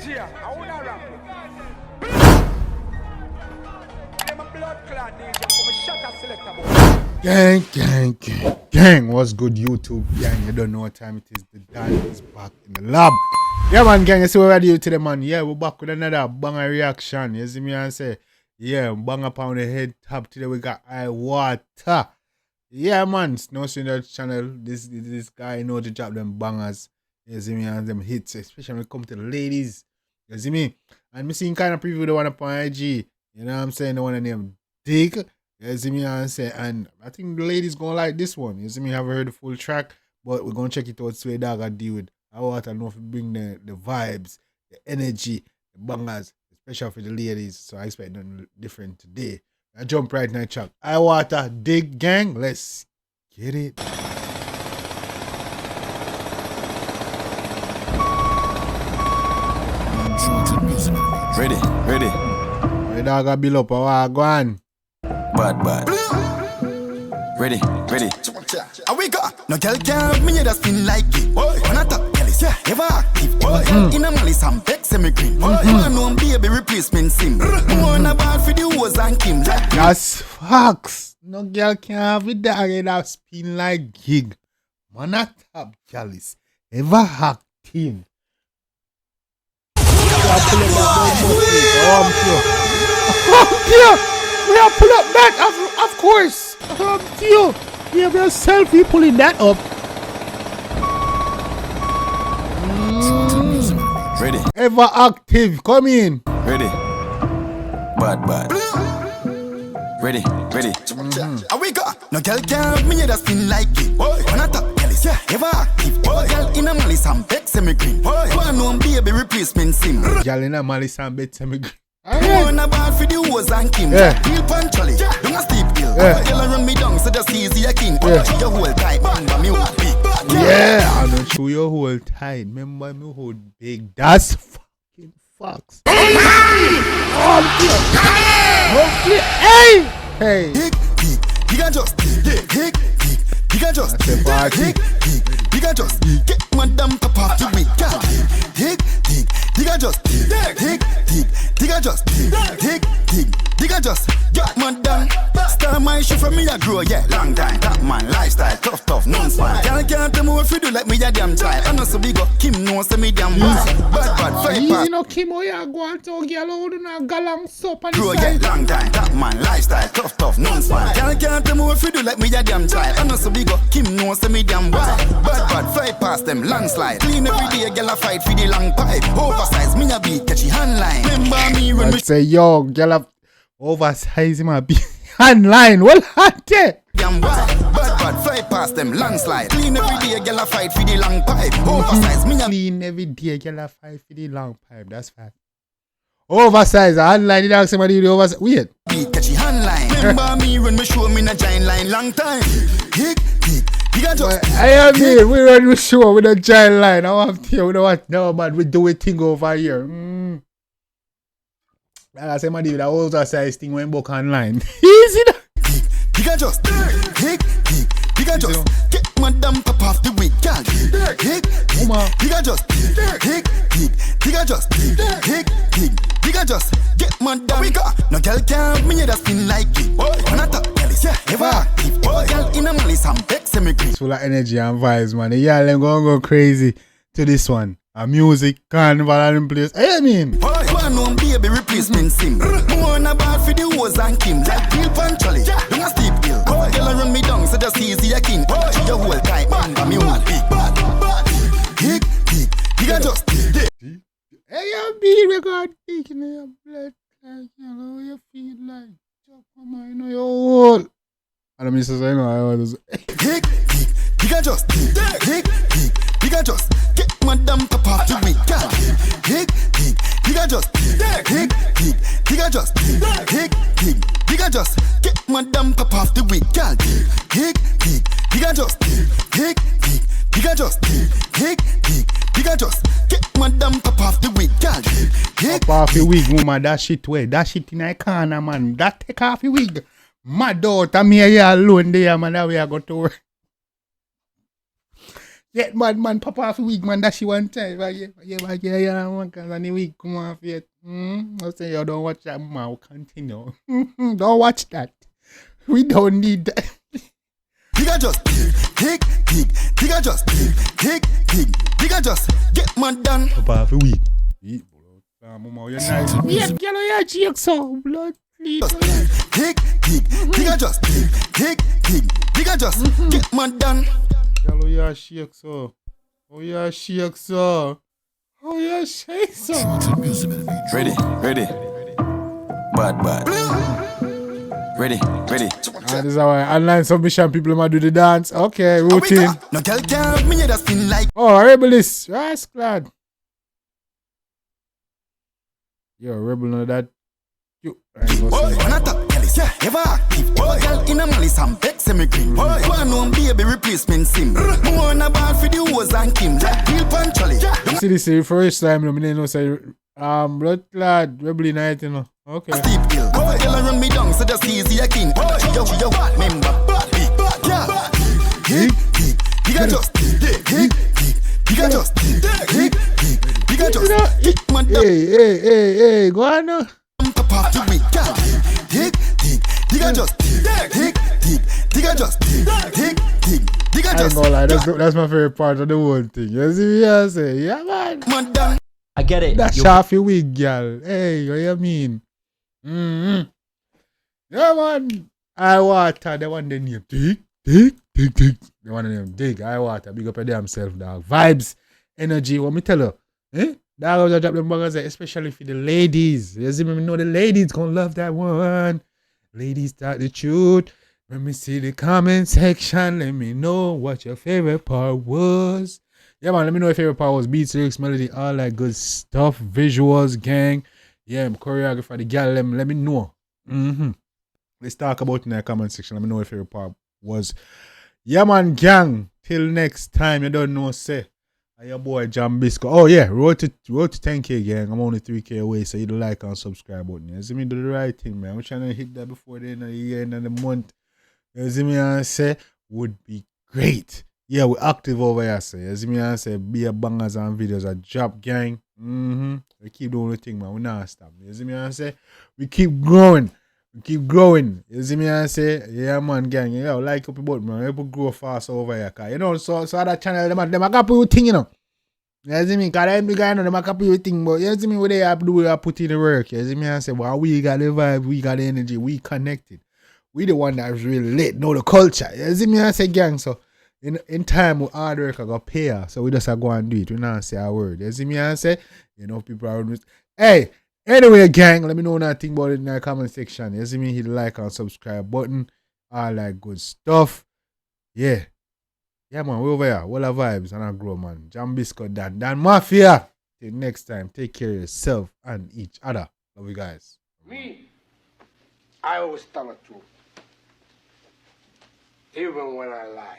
DJ, I wanna rap. I'm a blood clot DJ, I'm a shot selector boy. Gang, what's good YouTube gang? You don't know what time it is. The dad is back in the lab. Yeah man gang, you see what I do today man. Yeah, we're back with another banger reaction. You see me and say, yeah, bang up on the head top. Today we got IWaata. Yeah man, no seen that channel. This guy know to drop them bangers. You see me and them hits, especially when it come to the ladies. You see me? And me seeing kind of preview the one up on IG. You know what I'm saying? The one named DiGGG. You see me and say, and I think the ladies gonna like this one. You see me, I haven't heard the full track, but we're gonna check it out. Sway Dog I deal with. I want to know if it bring the vibes, the energy, the bangers, especially for the ladies. So I expect nothing different today. I jump right in the track. IWaata, DiGGG gang. Let's get it. Ready. Sway Dog I build up a go on. Bad. Ready. I wake up. No girl can't have me that spin like it. When I talk, girl is ever active. In a malice and vex me green. You know baby replacement sim. More about for the hoes and Kim. That's facts. No girl can have it that spin like gig. Man a top girl is ever active. We are pull up that, of course. We have a selfie pulling that up. Ready. Ever active, come in. Ready. Bad. Ready. I wake up. No girl can't have me that spin like it. When I talk, girl is ever active. Girl in a malice and vex me green. You know baby replacement sim. Girl in a malice and bet me green. One about for the hoes and Kim. Real punctually, don't steep hill. Girl run me down so just easy a king. Your whole tight, remember me hold big. Yeah, I don't show your whole tight. Remember me hold big. That's fucking facts. Hey. You can just hit. You can just hit. You can just get madam top off the week. Hit. You can just hit. You can just hit. You can just get madam. Start my shit from me a grow, yeah. Long time, top man, lifestyle, tough, non-spine. Can't tell me what you do like me a damn child. I know so big up, Kim knows me damn bad, fight easy no Kim, oh yeah, go on to girl, oh do not galang soap and grow, yeah. Long time, top man, lifestyle, tough, non-spine. Can't tell me what you do like me a damn child. I know so big up, Kim knows me damn bad, fly past them, landslide. Clean every day, girl a fight for the long pipe. Oversize, me a beat, catchy handline. Remember me when me say, yo, girl a oversize my beat. Online, well, hot day. Bad, fly past them, landslide. Clean every day, girl a fight for the long pipe. Oversize, me a clean every day, girl a fight for the long pipe. That's fact. Oversize, online, you ask somebody to oversize. Weird. Catchy handline. Remember me when me show me in a giant line, long time. Hick. I am here. We run the show with a giant line. I want to tell you what now, man. We do a thing over here. Like I say, man, that oversize thing when book online. Easy. You can just hit. You can just get madam top off the week, girl. Hit. You can just hit. You can just hit. You can just get madam. No girl can't have me that spin like it. When I talk, girl is ever active. Girl in a malice and vex me green. It's full of energy and vibes, man. Yeah, I'm gonna go crazy to this one. A music, carnival and place. I mean, no baby replacement sim. More about for the hoes and Kim. Like real punctually, don't steep hill. Girl run me down so just easy a king. Your whole tight, remember me hold big. Hick. You can just hey, you be record taking your blood like you know you feel like you know your whole. I don't miss the same. I was hick. You can just hick. You can just get madam top off the week, girl. Hick. You can just hick. You can just hick. You can just get madam top off the week, girl. Hick. You can just hick. You can just hick. You can just get madam top off the week, girl. Top off the wig, woman. That shit way. That shit in a corner, man. That take off the wig. My daughter, me here alone there, man. That way I go to work. Get mad man, pop off a week, man. That she one time. Yeah, one cause any week come off yet. I say you don't watch that, man. We'll continue. Don't watch that. We don't need that. Digga just hig. Digga just hig. Digga just get man done. Pop off a week. Eat, bro. Mama, you're nice. Yeah, girl, you're cheek so blood. Hig. Digga just hig. Digga just get man done. Girl, you're shake so. Oh, you're shake so. Oh, you're shake so. Ready. Bad. Ready. This is our online submission. People might do the dance. Okay, routine. No girl can't me that spin like. Oh, Rebelist. Yes, glad. Yo, Rebel know that. You. I ain't gonna say that. Ever active. Girl in a malice and vex me green. One on baby replacement sim. More on a ball for the hose and Kim. Real punctually. You see this the first time, I know say blood clad, Rebel night, you know. Okay. Steep hill. Girl run me down, so just easy a king. Yo, member. Hig. Digga just hig. Digga just hig. Digga just man. Hey, go on now. Top off the week. Hig. Digga just hig. Digga just hig. Digga I just. ain't gonna lie, that's my favorite part of the whole thing. You see me I say, yeah man. Man done. I get it. That's half a week, girl. Hey, what you mean? Yeah man. IWaata, the one they name Dig. The one they name Dig. IWaata, big up a damn self, dog. Vibes, energy, what me tell you? Dog, I was drop them bangers, especially for the ladies. You see me know the ladies gonna love that one. Ladies talk the truth. Let me see the comment section. Let me know what your favorite part was. Yeah, man, let me know your favorite part was beats, lyrics, melody, all that good stuff, visuals, gang. Yeah, choreographer, the girl, let me know. Let's talk about it in the comment section. Let me know your favorite part was. Yeah, man, gang. Till next time, you don't know, say. Your boy Jambisco. Oh, yeah, road to 10K, gang. I'm only 3K away, so you do like and subscribe button. You see me do the right thing, man. I'm trying to hit that before the end of the year, end of the month. You see me and say, would be great. Yeah, we're active over here, so you see me and say, be a bangers and videos, a drop, gang. We keep doing the thing, man. We not stop. You see me and say, we keep growing. You see me and say, yeah, man, gang. Yeah, like up about, man. People grow fast over here, cause you know, so other channel, them a copy your thing, you know. You see me, cause them guy, you know, them a copy your thing, but you see me, what they have to do, we have put in the work. You see me and say, well, we got the vibe, we got the energy, we connected. We the one that's really lit, know the culture. You see me and say, gang, so in time with hard work I got pay her, so we just go and do it. We not say a word. You see me and say, you know, people are hey, anyway, gang, let me know nothing about it in the comment section. You see me, hit the like and subscribe button, all that good stuff. Yeah, man, we over here. All the vibes and I grow, man. Jambisco, Dan Mafia. Till next time, take care of yourself and each other. Love you guys. Me, I always tell the truth. Even when I lie.